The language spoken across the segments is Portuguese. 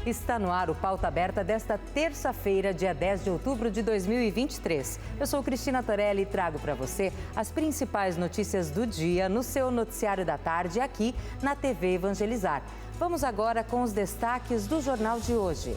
Está no ar o Pauta Aberta desta terça-feira, dia 10 de outubro de 2023. Eu sou Cristina Torelli e trago para você as principais notícias do dia no seu noticiário da tarde aqui na TV Evangelizar. Vamos agora com os destaques do jornal de hoje.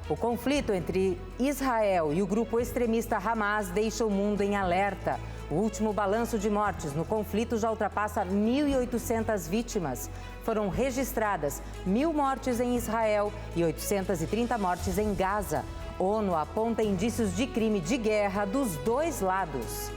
O conflito entre Israel e o grupo extremista Hamas deixa o mundo em alerta. O último balanço de mortes no conflito já ultrapassa 1.800 vítimas. Foram registradas 1.000 mortes em Israel e 830 mortes em Gaza. ONU aponta indícios de crime de guerra dos dois lados.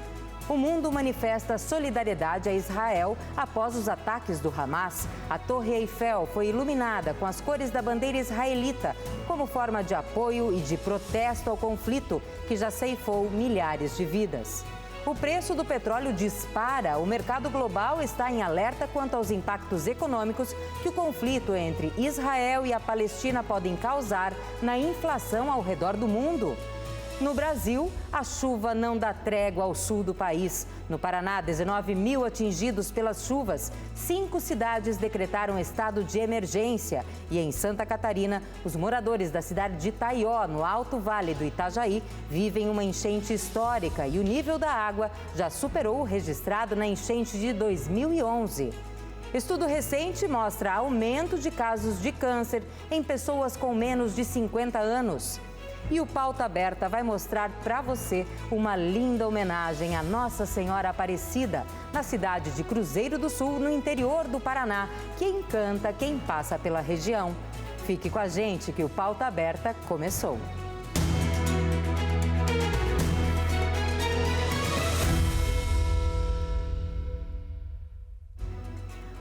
O mundo manifesta solidariedade a Israel após os ataques do Hamas. A Torre Eiffel foi iluminada com as cores da bandeira israelita, como forma de apoio e de protesto ao conflito, que já ceifou milhares de vidas. O preço do petróleo dispara. O mercado global está em alerta quanto aos impactos econômicos que o conflito entre Israel e a Palestina podem causar na inflação ao redor do mundo. No Brasil, a chuva não dá trégua ao sul do país. No Paraná, 19 mil atingidos pelas chuvas. 5 cidades decretaram estado de emergência. E em Santa Catarina, os moradores da cidade de Itaió, no Alto Vale do Itajaí, vivem uma enchente histórica e o nível da água já superou o registrado na enchente de 2011. Estudo recente mostra aumento de casos de câncer em pessoas com menos de 50 anos. E o Pauta Aberta vai mostrar para você uma linda homenagem à Nossa Senhora Aparecida, na cidade de Cruzeiro do Sul, no interior do Paraná, que encanta quem passa pela região. Fique com a gente que o Pauta Aberta começou.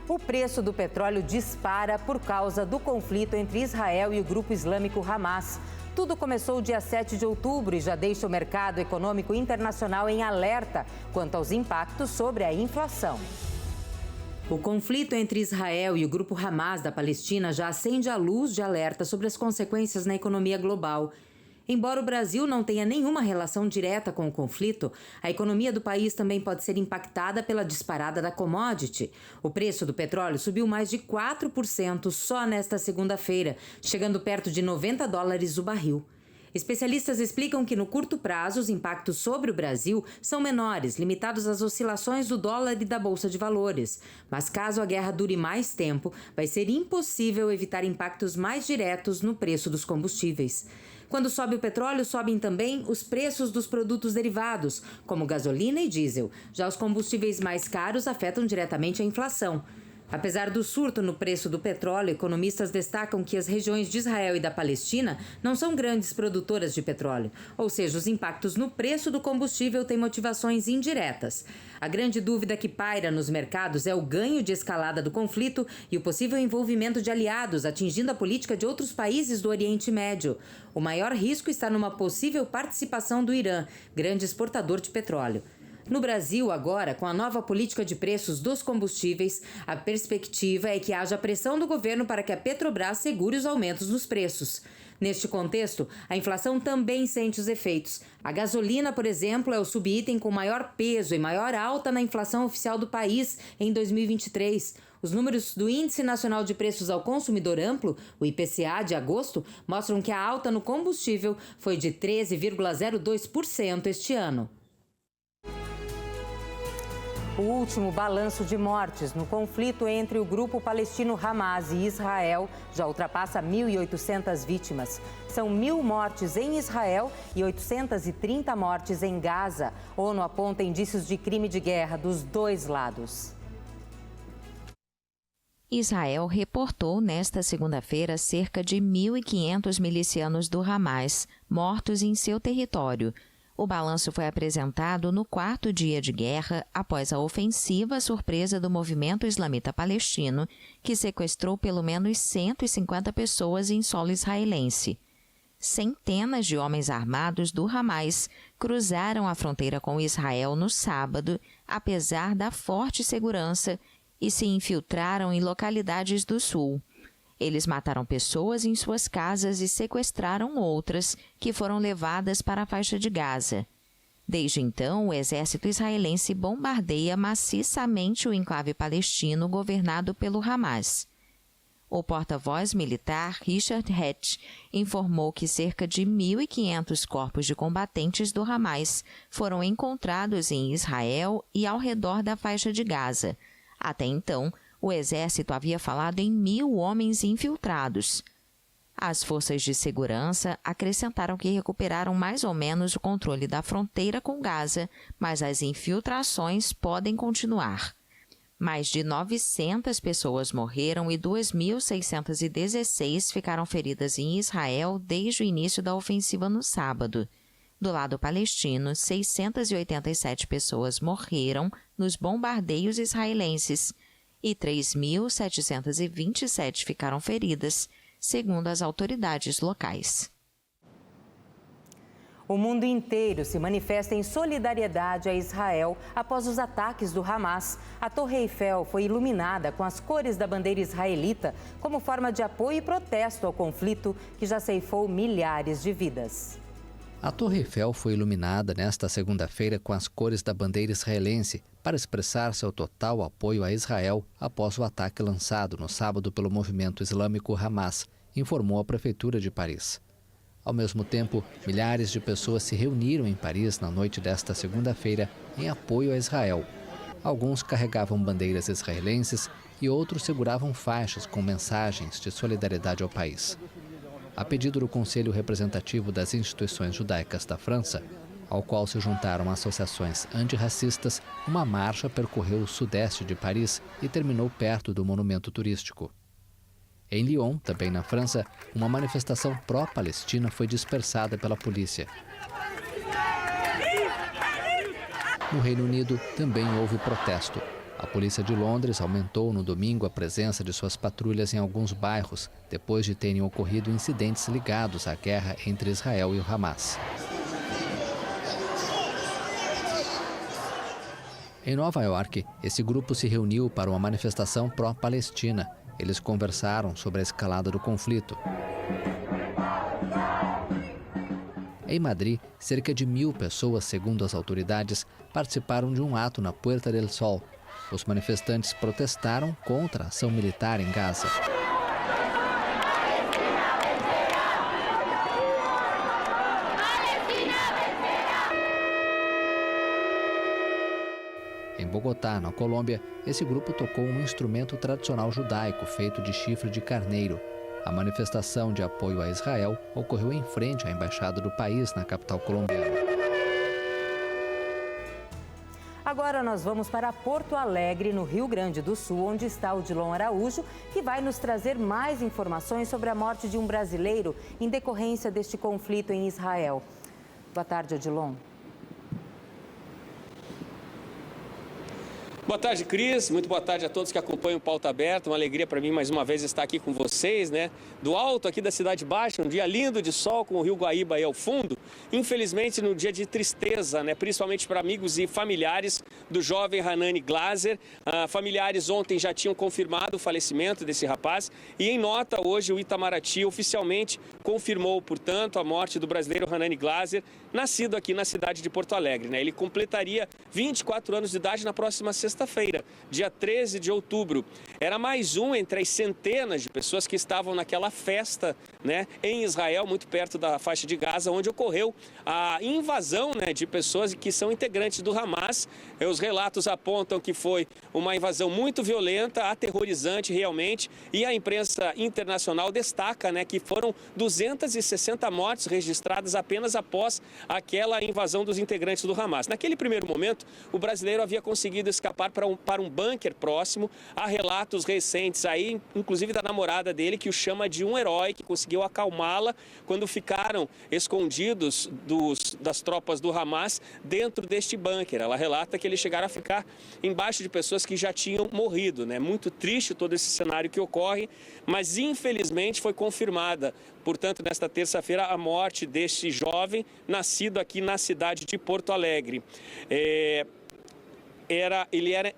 O preço do petróleo dispara por causa do conflito entre Israel e o grupo islâmico Hamas. Tudo começou dia 7 de outubro e já deixa o mercado econômico internacional em alerta quanto aos impactos sobre a inflação. O conflito entre Israel e o grupo Hamas da Palestina já acende a luz de alerta sobre as consequências na economia global. Embora o Brasil não tenha nenhuma relação direta com o conflito, a economia do país também pode ser impactada pela disparada da commodity. O preço do petróleo subiu mais de 4% só nesta segunda-feira, chegando perto de $90 o barril. Especialistas explicam que no curto prazo os impactos sobre o Brasil são menores, limitados às oscilações do dólar e da Bolsa de Valores. Mas caso a guerra dure mais tempo, vai ser impossível evitar impactos mais diretos no preço dos combustíveis. Quando sobe o petróleo, sobem também os preços dos produtos derivados, como gasolina e diesel. Já os combustíveis mais caros afetam diretamente a inflação. Apesar do surto no preço do petróleo, economistas destacam que as regiões de Israel e da Palestina não são grandes produtoras de petróleo, ou seja, os impactos no preço do combustível têm motivações indiretas. A grande dúvida que paira nos mercados é o ganho de escalada do conflito e o possível envolvimento de aliados, atingindo a política de outros países do Oriente Médio. O maior risco está numa possível participação do Irã, grande exportador de petróleo. No Brasil, agora, com a nova política de preços dos combustíveis, a perspectiva é que haja pressão do governo para que a Petrobras segure os aumentos nos preços. Neste contexto, a inflação também sente os efeitos. A gasolina, por exemplo, é o subitem com maior peso e maior alta na inflação oficial do país em 2023. Os números do Índice Nacional de Preços ao Consumidor Amplo, o IPCA de agosto, mostram que a alta no combustível foi de 13,02% este ano. O último balanço de mortes no conflito entre o grupo palestino Hamas e Israel já ultrapassa 1.800 vítimas. São 1.000 mortes em Israel e 830 mortes em Gaza. A ONU aponta indícios de crime de guerra dos dois lados. Israel reportou nesta segunda-feira cerca de 1.500 milicianos do Hamas mortos em seu território. O balanço foi apresentado no 4º dia de guerra após a ofensiva surpresa do movimento islamita palestino, que sequestrou pelo menos 150 pessoas em solo israelense. Centenas de homens armados do Hamas cruzaram a fronteira com Israel no sábado, apesar da forte segurança, e se infiltraram em localidades do sul. Eles mataram pessoas em suas casas e sequestraram outras, que foram levadas para a faixa de Gaza. Desde então, o exército israelense bombardeia maciçamente o enclave palestino governado pelo Hamas. O porta-voz militar, Richard Hatch, informou que cerca de 1.500 corpos de combatentes do Hamas foram encontrados em Israel e ao redor da faixa de Gaza. Até então, o exército havia falado em 1.000 homens infiltrados. As forças de segurança acrescentaram que recuperaram mais ou menos o controle da fronteira com Gaza, mas as infiltrações podem continuar. Mais de 900 pessoas morreram e 2.616 ficaram feridas em Israel desde o início da ofensiva no sábado. Do lado palestino, 687 pessoas morreram nos bombardeios israelenses e 3.727 ficaram feridas, segundo as autoridades locais. O mundo inteiro se manifesta em solidariedade a Israel após os ataques do Hamas. A Torre Eiffel foi iluminada com as cores da bandeira israelita como forma de apoio e protesto ao conflito que já ceifou milhares de vidas. A Torre Eiffel foi iluminada nesta segunda-feira com as cores da bandeira israelense para expressar seu total apoio a Israel após o ataque lançado no sábado pelo movimento islâmico Hamas, informou a Prefeitura de Paris. Ao mesmo tempo, milhares de pessoas se reuniram em Paris na noite desta segunda-feira em apoio a Israel. Alguns carregavam bandeiras israelenses e outros seguravam faixas com mensagens de solidariedade ao país. A pedido do Conselho Representativo das Instituições Judaicas da França, ao qual se juntaram associações antirracistas, uma marcha percorreu o sudeste de Paris e terminou perto do monumento turístico. Em Lyon, também na França, uma manifestação pró-Palestina foi dispersada pela polícia. No Reino Unido, também houve protesto. A polícia de Londres aumentou no domingo a presença de suas patrulhas em alguns bairros, depois de terem ocorrido incidentes ligados à guerra entre Israel e o Hamas. Em Nova York, esse grupo se reuniu para uma manifestação pró-Palestina. Eles conversaram sobre a escalada do conflito. Em Madrid, cerca de 1.000 pessoas, segundo as autoridades, participaram de um ato na Puerta del Sol. Os manifestantes protestaram contra a ação militar em Gaza. Em Bogotá, na Colômbia, esse grupo tocou um instrumento tradicional judaico feito de chifre de carneiro. A manifestação de apoio a Israel ocorreu em frente à embaixada do país na capital colombiana. Agora nós vamos para Porto Alegre, no Rio Grande do Sul, onde está o Odilon Araújo, que vai nos trazer mais informações sobre a morte de um brasileiro em decorrência deste conflito em Israel. Boa tarde, Odilon. Boa tarde, Cris. Muito boa tarde a todos que acompanham o Pauta Aberta. Uma alegria para mim, mais uma vez, estar aqui com vocês, né? Do alto aqui da Cidade Baixa, um dia lindo de sol com o Rio Guaíba aí ao fundo. Infelizmente, num dia de tristeza, né? Principalmente para amigos e familiares do jovem Hanani Glaser. Familiares ontem já tinham confirmado o falecimento desse rapaz. E em nota, hoje, o Itamaraty oficialmente confirmou, portanto, a morte do brasileiro Hanani Glaser, nascido aqui na cidade de Porto Alegre, né? Ele completaria 24 anos de idade na próxima sexta-feira, dia 13 de outubro. Era mais um entre as centenas de pessoas que estavam naquela festa, né, em Israel, muito perto da faixa de Gaza, onde ocorreu a invasão, né, de pessoas que são integrantes do Hamas. Os relatos apontam que foi uma invasão muito violenta, aterrorizante realmente, e a imprensa internacional destaca, né, que foram 260 mortes registradas apenas após aquela invasão dos integrantes do Hamas. Naquele primeiro momento, o brasileiro havia conseguido escapar para um bunker próximo. Há relatos recentes aí, inclusive da namorada dele, que o chama de um herói, que conseguiu acalmá-la quando ficaram escondidos das tropas do Hamas dentro deste bunker. Ela relata que eles chegaram a ficar embaixo de pessoas que já tinham morrido, né? Muito triste todo esse cenário que ocorre, mas infelizmente foi confirmada, portanto, nesta terça-feira, a morte deste jovem nascido aqui na cidade de Porto Alegre. Ele era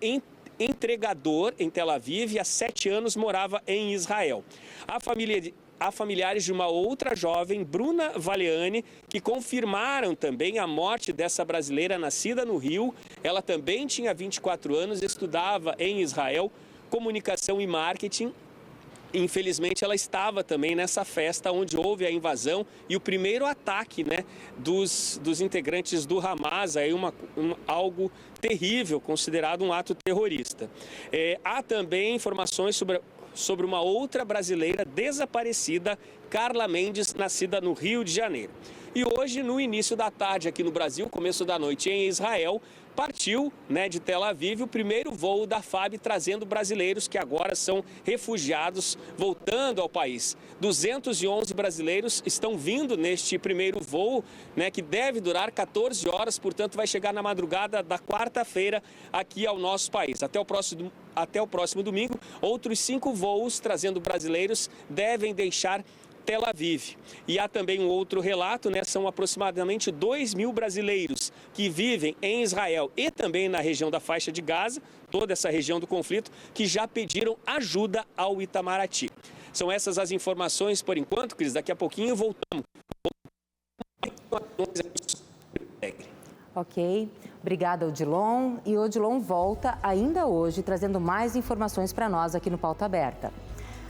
entregador em Tel Aviv e há 7 anos morava em Israel. Há familiares de uma outra jovem, Bruna Valiani, que confirmaram também a morte dessa brasileira nascida no Rio. Ela também tinha 24 anos, estudava em Israel comunicação e marketing. infelizmente, ela estava também nessa festa onde houve a invasão e o primeiro ataque, né, dos integrantes do Hamas, aí algo terrível, considerado um ato terrorista. Há também informações sobre uma outra brasileira desaparecida, Carla Mendes, nascida no Rio de Janeiro. E hoje, no início da tarde aqui no Brasil, começo da noite em Israel, partiu, né, de Tel Aviv o primeiro voo da FAB trazendo brasileiros que agora são refugiados voltando ao país. 211 brasileiros estão vindo neste primeiro voo, né, que deve durar 14 horas, portanto vai chegar na madrugada da quarta-feira aqui ao nosso país. Até o próximo domingo, outros 5 voos trazendo brasileiros devem deixar Tel Aviv. E há também um outro relato, né? São aproximadamente 2.000 brasileiros que vivem em Israel e também na região da faixa de Gaza, toda essa região do conflito, que já pediram ajuda ao Itamaraty. São essas as informações por enquanto, Cris. Daqui a pouquinho voltamos. Ok, obrigada, Odilon. E Odilon volta ainda hoje trazendo mais informações para nós aqui no Pauta Aberta.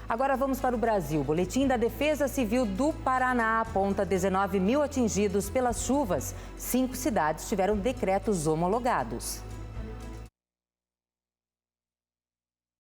Agora vamos para o Brasil. O boletim da Defesa Civil do Paraná aponta 19 mil atingidos pelas chuvas. 5 cidades tiveram decretos homologados.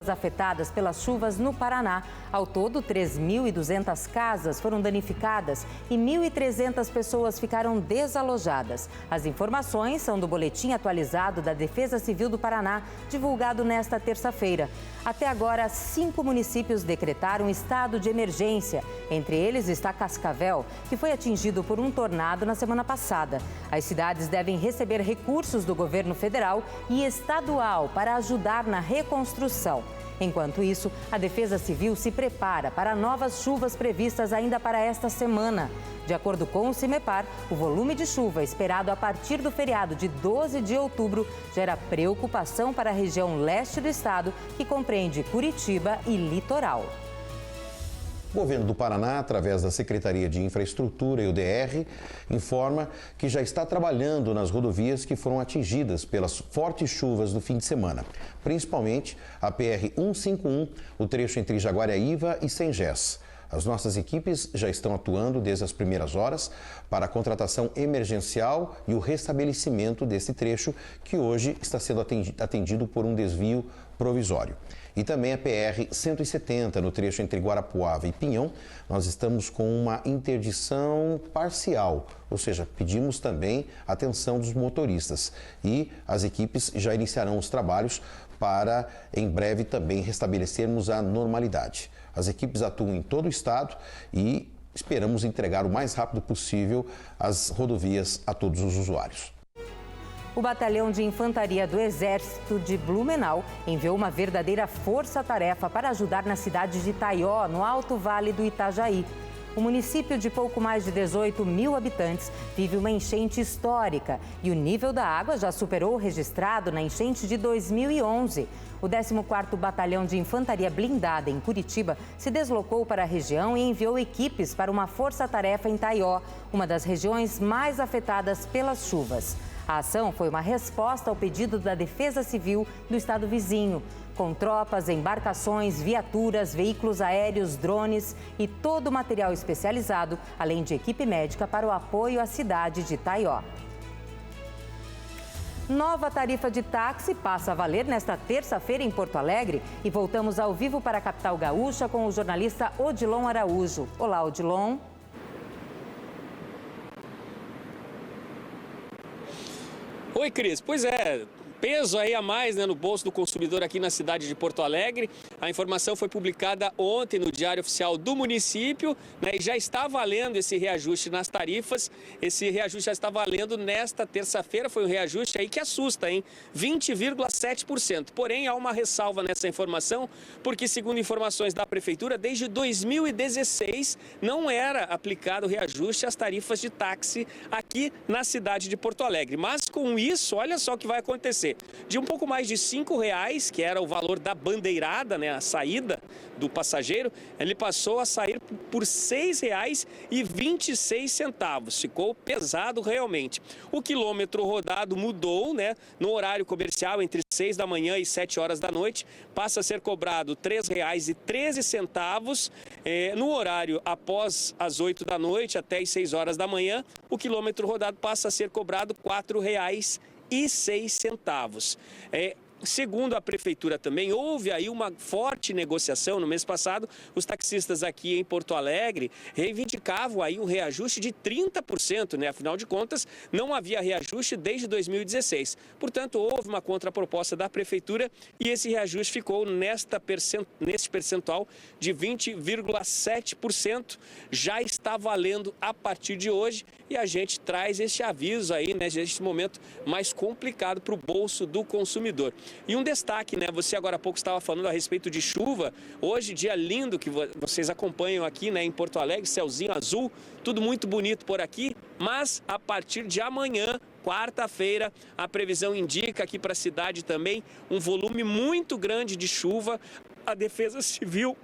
Afetadas pelas chuvas no Paraná. Ao todo, 3.200 casas foram danificadas e 1.300 pessoas ficaram desalojadas. As informações são do boletim atualizado da Defesa Civil do Paraná, divulgado nesta terça-feira. Até agora, 5 municípios decretaram estado de emergência. Entre eles está Cascavel, que foi atingido por um tornado na semana passada. As cidades devem receber recursos do governo federal e estadual para ajudar na reconstrução. Enquanto isso, a Defesa Civil se prepara para novas chuvas previstas ainda para esta semana. De acordo com o CIMEPAR, o volume de chuva esperado a partir do feriado de 12 de outubro gera preocupação para a região leste do estado, que compreende Curitiba e litoral. O governo do Paraná, através da Secretaria de Infraestrutura e o DR, informa que já está trabalhando nas rodovias que foram atingidas pelas fortes chuvas do fim de semana, principalmente a PR-151, o trecho entre Jaguariaíva e Sengés. As nossas equipes já estão atuando desde as primeiras horas para a contratação emergencial e o restabelecimento desse trecho, que hoje está sendo atendido por um desvio provisório. E também a PR-170, no trecho entre Guarapuava e Pinhão, nós estamos com uma interdição parcial, ou seja, pedimos também atenção dos motoristas. E as equipes já iniciarão os trabalhos para, em breve, também restabelecermos a normalidade. As equipes atuam em todo o estado e esperamos entregar o mais rápido possível as rodovias a todos os usuários. O Batalhão de Infantaria do Exército de Blumenau enviou uma verdadeira força-tarefa para ajudar na cidade de Itaió, no Alto Vale do Itajaí. O município de pouco mais de 18 mil habitantes vive uma enchente histórica e o nível da água já superou o registrado na enchente de 2011. O 14º Batalhão de Infantaria Blindada, em Curitiba, se deslocou para a região e enviou equipes para uma força-tarefa em Itaió, uma das regiões mais afetadas pelas chuvas. A ação foi uma resposta ao pedido da Defesa Civil do estado vizinho, com tropas, embarcações, viaturas, veículos aéreos, drones e todo o material especializado, além de equipe médica para o apoio à cidade de Itaió. Nova tarifa de táxi passa a valer nesta terça-feira em Porto Alegre e voltamos ao vivo para a capital gaúcha com o jornalista Odilon Araújo. Olá, Odilon. Oi, Cris. Pois é, peso aí a mais, né, no bolso do consumidor aqui na cidade de Porto Alegre. A informação foi publicada ontem no Diário Oficial do município, né, e já está valendo esse reajuste nas tarifas. Esse reajuste já está valendo nesta terça-feira. Foi um reajuste aí que assusta, hein? 20,7%. Porém, há uma ressalva nessa informação, porque, segundo informações da Prefeitura, desde 2016 não era aplicado o reajuste às tarifas de táxi aqui na cidade de Porto Alegre. Mas, com isso, olha só o que vai acontecer. quê? De um pouco mais de R$5, que era o valor da bandeirada, né, a saída do passageiro, ele passou a sair por R$ 6,26. Ficou pesado realmente. O quilômetro rodado mudou, né? No horário comercial, entre 6 da manhã e 7 horas da noite, passa a ser cobrado R$ 3,13. No horário após as 8 da noite até as 6 horas da manhã, o quilômetro rodado passa a ser cobrado R$ 4,06. Segundo a prefeitura também, houve aí uma forte negociação. No mês passado, os taxistas aqui em Porto Alegre reivindicavam aí um reajuste de 30%, né? Afinal de contas, não havia reajuste desde 2016. Portanto, houve uma contraproposta da prefeitura e esse reajuste ficou neste percentual de 20,7%. Já está valendo a partir de hoje e a gente traz este aviso aí, né, neste momento mais complicado para o bolso do consumidor. E um destaque, né? Você agora há pouco estava falando a respeito de chuva. Hoje, dia lindo que vocês acompanham aqui, né, em Porto Alegre, céuzinho azul, tudo muito bonito por aqui. Mas a partir de amanhã, quarta-feira, a previsão indica aqui para a cidade também um volume muito grande de chuva. A Defesa Civil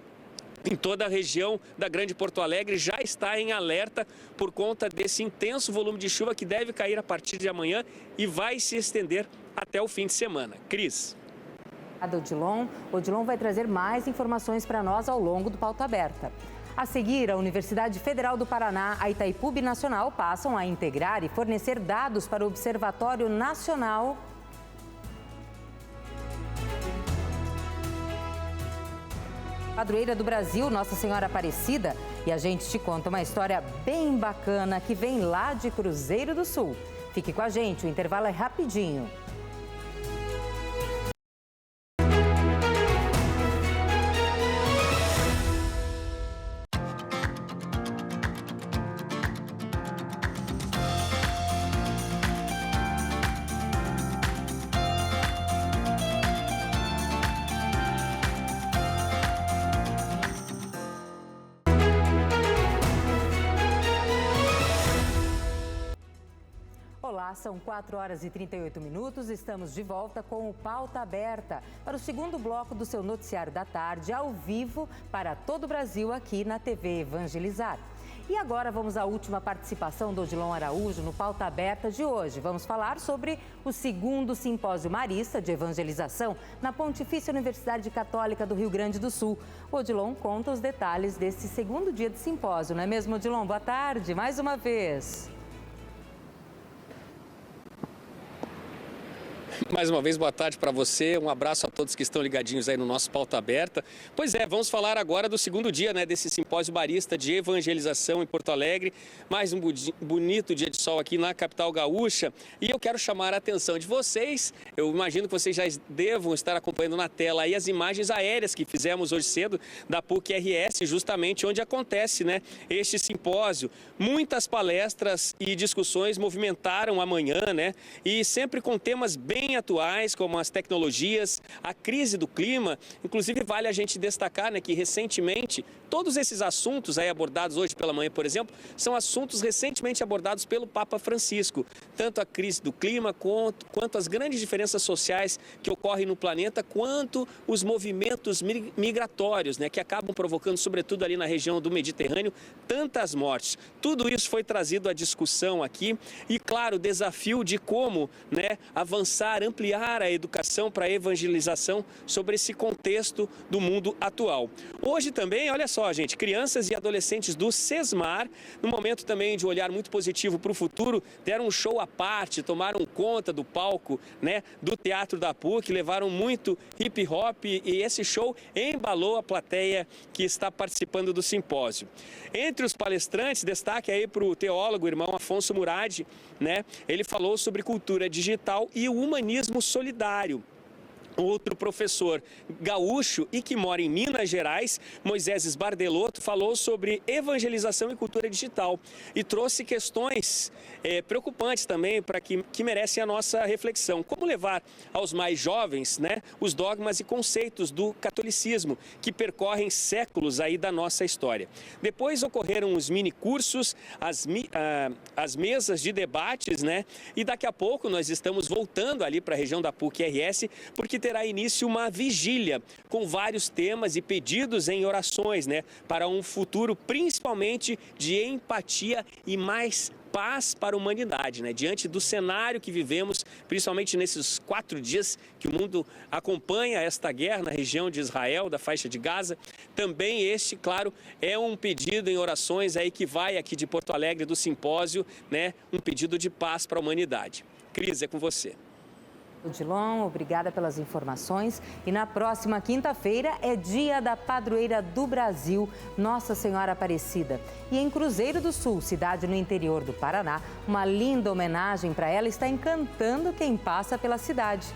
em toda a região da Grande Porto Alegre já está em alerta por conta desse intenso volume de chuva que deve cair a partir de amanhã e vai se estender até o fim de semana. Cris. Obrigada, Odilon. Odilon vai trazer mais informações para nós ao longo do Pauta Aberta. A seguir, a Universidade Federal do Paraná, a Itaipu Binacional passam a integrar e fornecer dados para o Observatório Nacional. Padroeira do Brasil, Nossa Senhora Aparecida, e a gente te conta uma história bem bacana que vem lá de Cruzeiro do Sul. Fique com a gente, o intervalo é rapidinho. Olá, são 4h38, estamos de volta com o Pauta Aberta para o segundo bloco do seu noticiário da tarde, ao vivo para todo o Brasil aqui na TV Evangelizar. E agora vamos à última participação do Odilon Araújo no Pauta Aberta de hoje. Vamos falar sobre o segundo Simpósio Marista de Evangelização na Pontifícia Universidade Católica do Rio Grande do Sul. O Odilon conta os detalhes desse segundo dia de simpósio, não é mesmo, Odilon? Boa tarde, mais uma vez. Mais uma vez, boa tarde para você, um abraço a todos que estão ligadinhos aí no nosso Pauta Aberta. Pois é, vamos falar agora do segundo dia, né, desse simpósio barista de evangelização em Porto Alegre. Mais um bonito dia de sol aqui na capital gaúcha. E eu quero chamar a atenção de vocês, eu imagino que vocês já devam estar acompanhando na tela aí as imagens aéreas que fizemos hoje cedo da PUC-RS, justamente onde acontece, né, este simpósio. Muitas palestras e discussões movimentaram amanhã, né, e sempre com temas bem atuais, como as tecnologias, a crise do clima. Inclusive, vale a gente destacar, né, que recentemente, todos esses assuntos aí abordados hoje pela manhã, por exemplo, são assuntos recentemente abordados pelo Papa Francisco. Tanto a crise do clima, quanto as grandes diferenças sociais que ocorrem no planeta, quanto os movimentos migratórios, né, que acabam provocando, sobretudo ali na região do Mediterrâneo, tantas mortes. Tudo isso foi trazido à discussão aqui e, claro, o desafio de como, né, avançar, ampliar a educação para a evangelização sobre esse contexto do mundo atual. Hoje também, olha só, gente, crianças e adolescentes do SESMAR, no momento também de olhar muito positivo para o futuro, deram um show à parte, tomaram conta do palco, né, do Teatro da PUC, levaram muito hip hop e esse show embalou a plateia que está participando do simpósio. Entre os palestrantes, destaque aí para o teólogo, irmão Afonso Murad, né, ele falou sobre cultura digital e o humanismo solidário. Outro professor gaúcho e que mora em Minas Gerais, Moisés Bardelotto, falou sobre evangelização e cultura digital e trouxe questões preocupantes também para que merecem a nossa reflexão. Como levar aos mais jovens, né, os dogmas e conceitos do catolicismo que percorrem séculos aí da nossa história. Depois ocorreram os mini cursos, as mesas de debates, né, e daqui a pouco nós estamos voltando ali para a região da PUC-RS, porque terá início uma vigília com vários temas e pedidos em orações, né, para um futuro principalmente de empatia e mais paz para a humanidade, né? Diante do cenário que vivemos, principalmente nesses 4 dias que o mundo acompanha esta guerra na região de Israel, da faixa de Gaza, também este, claro, é um pedido em orações aí que vai aqui de Porto Alegre do simpósio, né? Um pedido de paz para a humanidade. Cris, é com você. Odilon, obrigada pelas informações. E na próxima quinta-feira é dia da padroeira do Brasil, Nossa Senhora Aparecida. E em Cruzeiro do Sul, cidade no interior do Paraná, uma linda homenagem para ela está encantando quem passa pela cidade.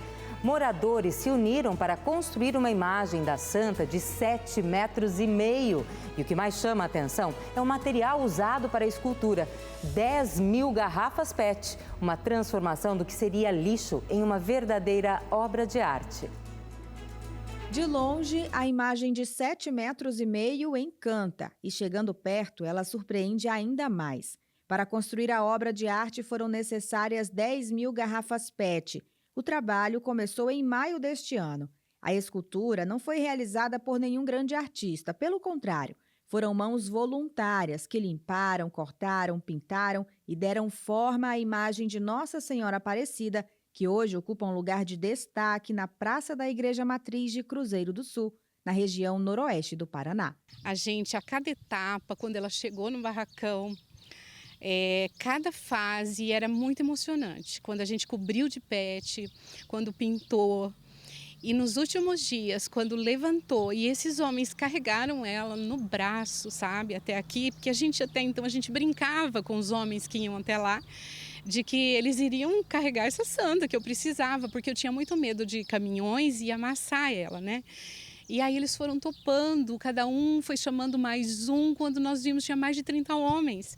Moradores se uniram para construir uma imagem da santa de 7,5 metros. E o que mais chama a atenção é o material usado para a escultura. 10.000 garrafas PET, uma transformação do que seria lixo em uma verdadeira obra de arte. De longe, a imagem de 7,5 metros encanta e, chegando perto, ela surpreende ainda mais. Para construir a obra de arte foram necessárias 10.000 garrafas PET. O trabalho começou em maio deste ano. A escultura não foi realizada por nenhum grande artista, pelo contrário, foram mãos voluntárias que limparam, cortaram, pintaram e deram forma à imagem de Nossa Senhora Aparecida, que hoje ocupa um lugar de destaque na Praça da Igreja Matriz de Cruzeiro do Sul, na região noroeste do Paraná. A gente, a cada etapa, quando ela chegou no barracão, cada fase era muito emocionante. Quando a gente cobriu de PET, quando pintou. E nos últimos dias, quando levantou e esses homens carregaram ela no braço, sabe, até aqui, porque a gente até então a gente brincava com os homens que iam até lá, de que eles iriam carregar essa santa que eu precisava, porque eu tinha muito medo de caminhões e amassar ela, né? E aí eles foram topando, cada um foi chamando mais um, quando nós vimos tinha mais de 30 homens.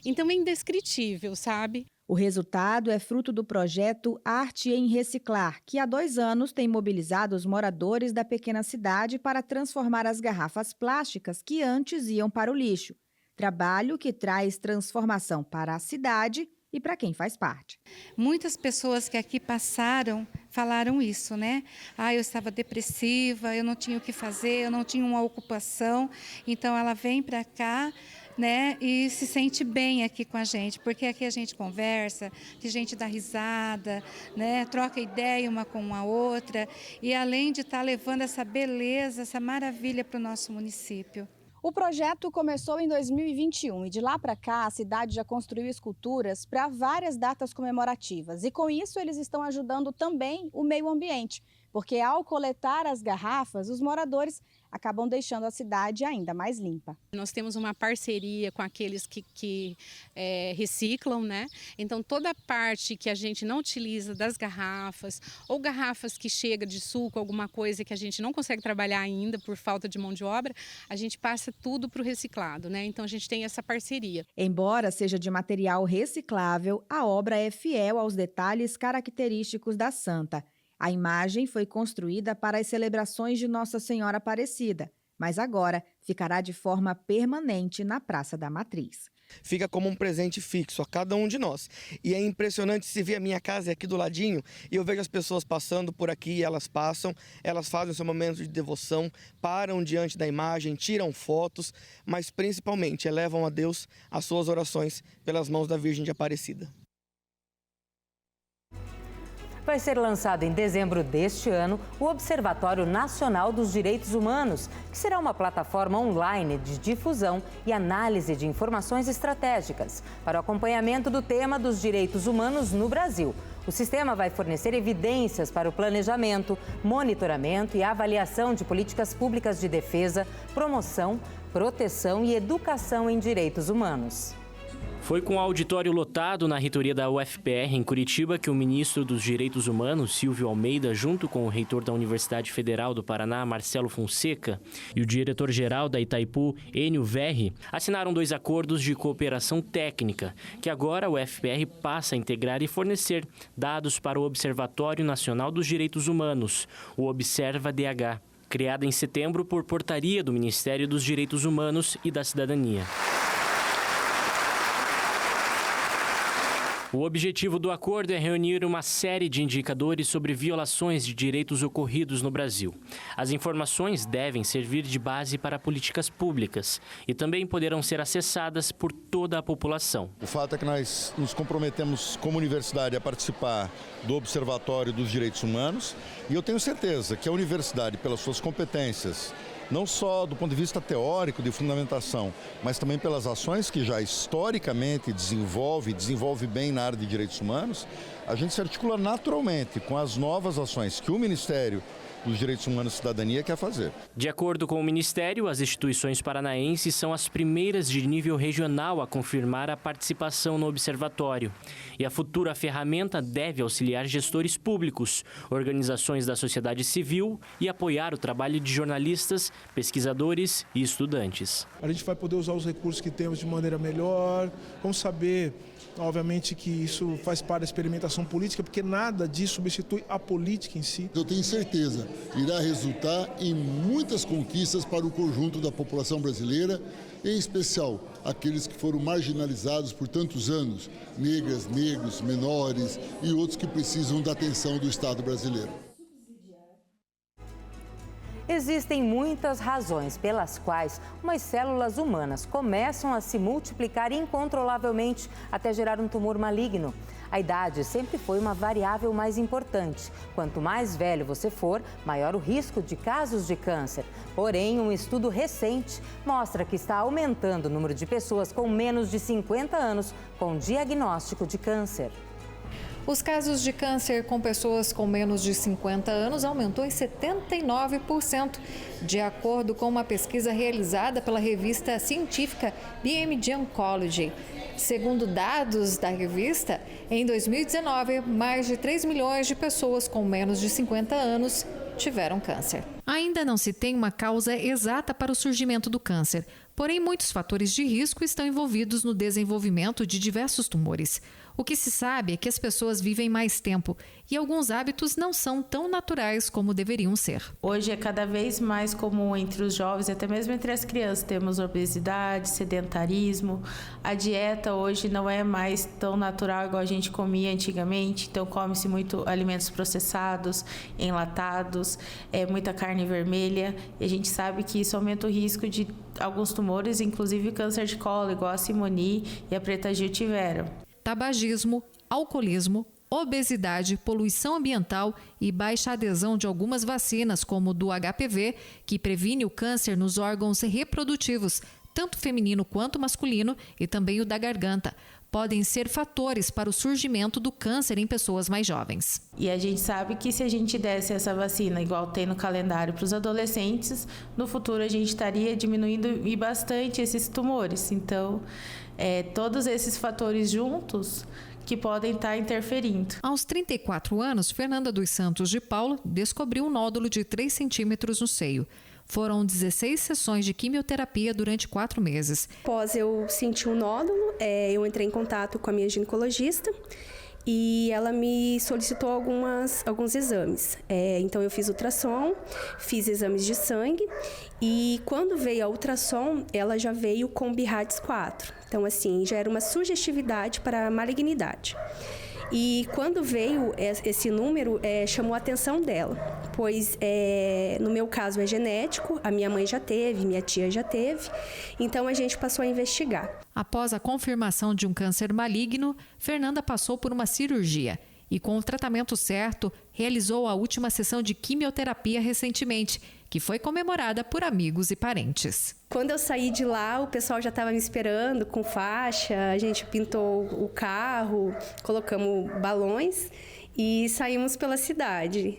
Então é indescritível, sabe? O resultado é fruto do projeto Arte em Reciclar, que há 2 anos tem mobilizado os moradores da pequena cidade para transformar as garrafas plásticas que antes iam para o lixo. Trabalho que traz transformação para a cidade e para quem faz parte. Muitas pessoas que aqui passaram falaram isso, né? Eu estava depressiva, eu não tinha o que fazer, eu não tinha uma ocupação, então ela vem para cá, né, e se sente bem aqui com a gente, porque aqui a gente conversa, que a gente dá risada, né, troca ideia uma com a outra, e além de estar levando essa beleza, essa maravilha para o nosso município. O projeto começou em 2021 e de lá para cá a cidade já construiu esculturas para várias datas comemorativas. E com isso eles estão ajudando também o meio ambiente, porque ao coletar as garrafas, os moradores acabam deixando a cidade ainda mais limpa. Nós temos uma parceria com aqueles que reciclam, né? Então toda a parte que a gente não utiliza das garrafas, ou garrafas que chega de suco, alguma coisa que a gente não consegue trabalhar ainda por falta de mão de obra, a gente passa tudo para o reciclado, né? Então a gente tem essa parceria. Embora seja de material reciclável, a obra é fiel aos detalhes característicos da santa. A imagem foi construída para as celebrações de Nossa Senhora Aparecida, mas agora ficará de forma permanente na Praça da Matriz. Fica como um presente fixo a cada um de nós. E é impressionante se ver a minha casa aqui do ladinho e eu vejo as pessoas passando por aqui e elas passam, elas fazem o seu momento de devoção, param diante da imagem, tiram fotos, mas principalmente elevam a Deus as suas orações pelas mãos da Virgem de Aparecida. Vai ser lançado em dezembro deste ano o Observatório Nacional dos Direitos Humanos, que será uma plataforma online de difusão e análise de informações estratégicas para o acompanhamento do tema dos direitos humanos no Brasil. O sistema vai fornecer evidências para o planejamento, monitoramento e avaliação de políticas públicas de defesa, promoção, proteção e educação em direitos humanos. Foi com o auditório lotado na reitoria da UFPR, em Curitiba, que o ministro dos Direitos Humanos, Silvio Almeida, junto com o reitor da Universidade Federal do Paraná, Marcelo Fonseca, e o diretor-geral da Itaipu, Enio Verri, assinaram 2 acordos de cooperação técnica, que agora a UFPR passa a integrar e fornecer dados para o Observatório Nacional dos Direitos Humanos, o Observa-DH, criado em setembro por portaria do Ministério dos Direitos Humanos e da Cidadania. O objetivo do acordo é reunir uma série de indicadores sobre violações de direitos ocorridos no Brasil. As informações devem servir de base para políticas públicas e também poderão ser acessadas por toda a população. O fato é que nós nos comprometemos como universidade a participar do Observatório dos Direitos Humanos e eu tenho certeza que a universidade, pelas suas competências, não só do ponto de vista teórico, de fundamentação, mas também pelas ações que já historicamente desenvolve bem na área de direitos humanos, a gente se articula naturalmente com as novas ações que o Ministério dos Direitos Humanos e Cidadania quer fazer. De acordo com o Ministério, as instituições paranaenses são as primeiras de nível regional a confirmar a participação no observatório. E a futura ferramenta deve auxiliar gestores públicos, organizações da sociedade civil e apoiar o trabalho de jornalistas, pesquisadores e estudantes. A gente vai poder usar os recursos que temos de maneira melhor, vamos saber, obviamente, que isso faz parte da experimentação política, porque nada disso substitui a política em si. Eu tenho certeza, irá resultar em muitas conquistas para o conjunto da população brasileira, em especial aqueles que foram marginalizados por tantos anos, negras, negros, menores e outros que precisam da atenção do Estado brasileiro. Existem muitas razões pelas quais umas células humanas começam a se multiplicar incontrolavelmente até gerar um tumor maligno. A idade sempre foi uma variável mais importante. Quanto mais velho você for, maior o risco de casos de câncer. Porém, um estudo recente mostra que está aumentando o número de pessoas com menos de 50 anos com diagnóstico de câncer. Os casos de câncer com pessoas com menos de 50 anos aumentou em 79%, de acordo com uma pesquisa realizada pela revista científica BMJ Oncology. Segundo dados da revista, em 2019, mais de 3 milhões de pessoas com menos de 50 anos tiveram câncer. Ainda não se tem uma causa exata para o surgimento do câncer, porém muitos fatores de risco estão envolvidos no desenvolvimento de diversos tumores. O que se sabe é que as pessoas vivem mais tempo e alguns hábitos não são tão naturais como deveriam ser. Hoje é cada vez mais comum entre os jovens, até mesmo entre as crianças, temos obesidade, sedentarismo. A dieta hoje não é mais tão natural igual a gente comia antigamente, então come-se muito alimentos processados, enlatados, muita carne vermelha, e a gente sabe que isso aumenta o risco de alguns tumores, inclusive câncer de colo, igual a Simoni e a Preta Gil tiveram. Tabagismo, alcoolismo, obesidade, poluição ambiental e baixa adesão de algumas vacinas, como do HPV, que previne o câncer nos órgãos reprodutivos, tanto feminino quanto masculino, e também o da garganta, podem ser fatores para o surgimento do câncer em pessoas mais jovens. E a gente sabe que se a gente desse essa vacina, igual tem no calendário para os adolescentes, no futuro a gente estaria diminuindo e bastante esses tumores. Então, todos esses fatores juntos que podem estar interferindo. Aos 34 anos, Fernanda dos Santos de Paula descobriu um nódulo de 3 centímetros no seio. Foram 16 sessões de quimioterapia durante 4 meses. Após eu sentir um nódulo, eu entrei em contato com a minha ginecologista e ela me solicitou alguns exames. Então eu fiz ultrassom, fiz exames de sangue e quando veio a ultrassom, ela já veio com BIRADS 4. Então assim, já era uma sugestividade para a malignidade. E quando veio esse número, chamou a atenção dela, pois no meu caso é genético, a minha mãe já teve, minha tia já teve, então a gente passou a investigar. Após a confirmação de um câncer maligno, Fernanda passou por uma cirurgia e, com o tratamento certo, realizou a última sessão de quimioterapia recentemente, que foi comemorada por amigos e parentes. Quando eu saí de lá, o pessoal já estava me esperando com faixa, a gente pintou o carro, colocamos balões e saímos pela cidade,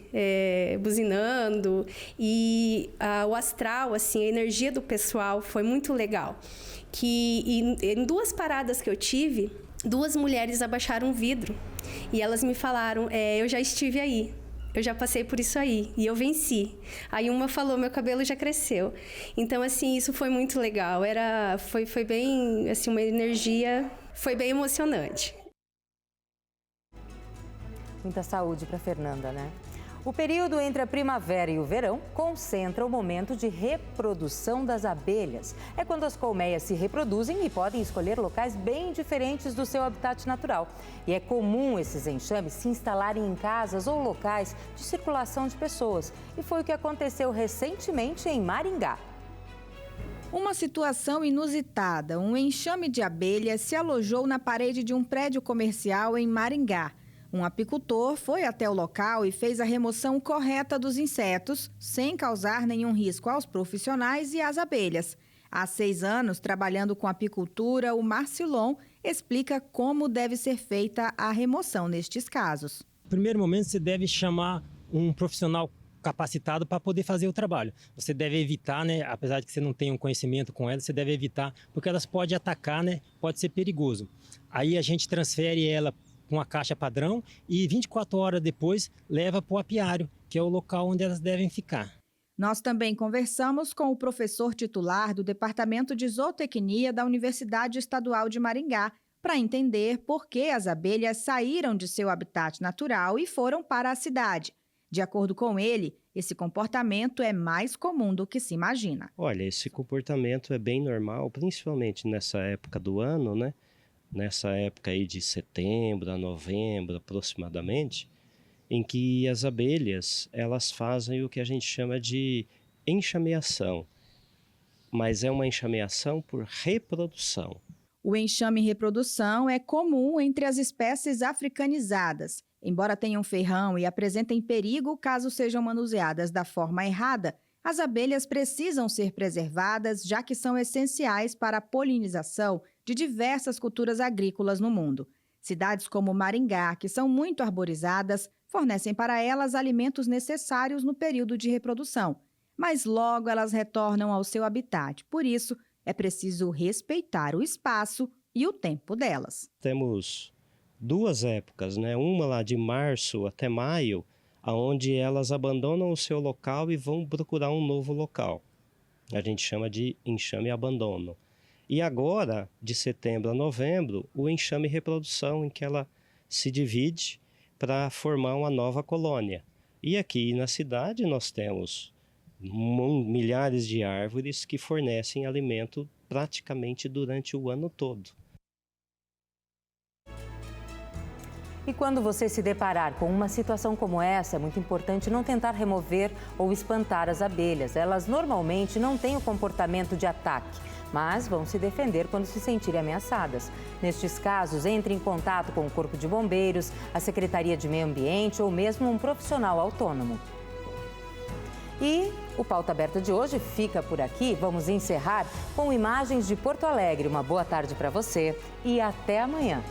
buzinando. E o astral, assim, a energia do pessoal foi muito legal. que em 2 paradas que eu tive, 2 mulheres abaixaram um vidro e elas me falaram, eu já estive aí. Eu já passei por isso aí e eu venci. Aí uma falou, meu cabelo já cresceu. Então, assim, isso foi muito legal. Foi bem, assim, uma energia, foi bem emocionante. Muita saúde para Fernanda, né? O período entre a primavera e o verão concentra o momento de reprodução das abelhas. É quando as colmeias se reproduzem e podem escolher locais bem diferentes do seu habitat natural. E é comum esses enxames se instalarem em casas ou locais de circulação de pessoas. E foi o que aconteceu recentemente em Maringá. Uma situação inusitada. Um enxame de abelhas se alojou na parede de um prédio comercial em Maringá. Um apicultor foi até o local e fez a remoção correta dos insetos, sem causar nenhum risco aos profissionais e às abelhas. Há 6 anos, trabalhando com apicultura, o Marcilon explica como deve ser feita a remoção nestes casos. No primeiro momento, você deve chamar um profissional capacitado para poder fazer o trabalho. Você deve evitar, né, apesar de que você não tenha um conhecimento com elas, você deve evitar, porque elas podem atacar, né, pode ser perigoso. Aí a gente transfere ela com a caixa padrão e 24 horas depois leva para o apiário, que é o local onde elas devem ficar. Nós também conversamos com o professor titular do Departamento de Zootecnia da Universidade Estadual de Maringá para entender por que as abelhas saíram de seu habitat natural e foram para a cidade. De acordo com ele, esse comportamento é mais comum do que se imagina. Olha, esse comportamento é bem normal, principalmente nessa época do ano, né? Nessa época aí de setembro a novembro aproximadamente, em que as abelhas elas fazem o que a gente chama de enxameação, mas é uma enxameação por reprodução. O enxame reprodução é comum entre as espécies africanizadas. Embora tenham ferrão e apresentem perigo caso sejam manuseadas da forma errada, as abelhas precisam ser preservadas, já que são essenciais para a polinização de diversas culturas agrícolas no mundo. Cidades como Maringá, que são muito arborizadas, fornecem para elas alimentos necessários no período de reprodução, mas logo elas retornam ao seu habitat. Por isso, é preciso respeitar o espaço e o tempo delas. Temos 2 épocas, né? Uma lá de março até maio, onde elas abandonam o seu local e vão procurar um novo local. A gente chama de enxame abandono. E agora, de setembro a novembro, o enxame reprodução, em que ela se divide para formar uma nova colônia. E aqui na cidade nós temos milhares de árvores que fornecem alimento praticamente durante o ano todo. E quando você se deparar com uma situação como essa, é muito importante não tentar remover ou espantar as abelhas. Elas normalmente não têm o comportamento de ataque, mas vão se defender quando se sentirem ameaçadas. Nestes casos, entre em contato com o Corpo de Bombeiros, a Secretaria de Meio Ambiente ou mesmo um profissional autônomo. E o Pauta Aberta de hoje fica por aqui. Vamos encerrar com imagens de Porto Alegre. Uma boa tarde para você e até amanhã.